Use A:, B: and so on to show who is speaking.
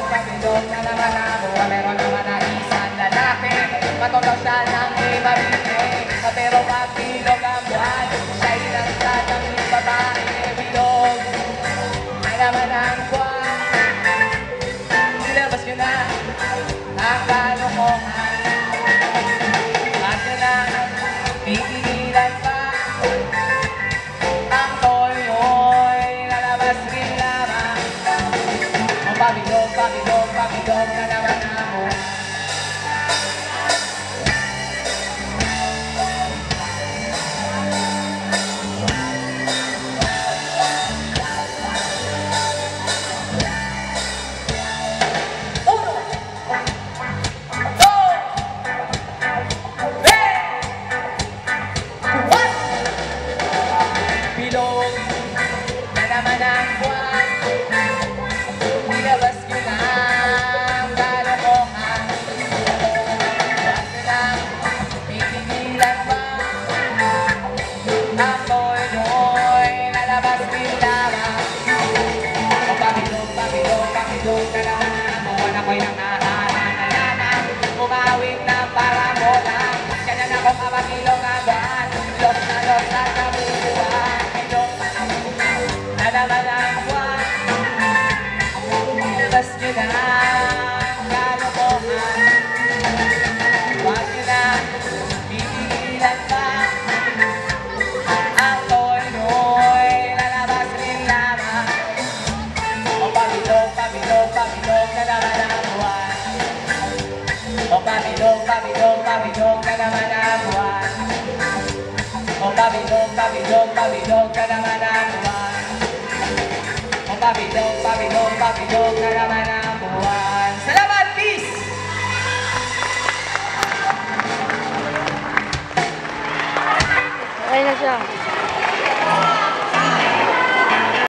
A: pabilog na naman ako. Meron naman na isang lalaki, matulaw siya ng ibabite. Pero pag bilog ang buwan, siya'y nagtatang babae. Bilog na naman ang buwan, nilabas nyo na ang kalokohan. At yun na, pipigilan pa ang toyo'y lalabas rin lamang. O pabilog, pabilog, pabilog na naman ako. Bilog na naman ang buwan, nilabas nyo na ang kalokohan. Huwag nyo nang pipigilan pa ang toyo'y lalabas din lamang. O pabilog, pabilog, pabilog na naman ako. Ako'y nangahahan na lamang, umawing na para mo lang. Ganyan ako kapagilong ang buwan, los na kabubuhan. Na naman ang buwan, nilabas nyo na ang kalokohan. Huwag nyo na pipigilan pa ang toyo'y lalabas rin lamang. O pabilog, pabilog, pabilog na naman ang buwan. O pabilog, pabilog, pabilog na naman ang buwan. O pabilog, pabilog, pabilog na naman ang buwan. Pabilog, pabilog, pabilog na naman ang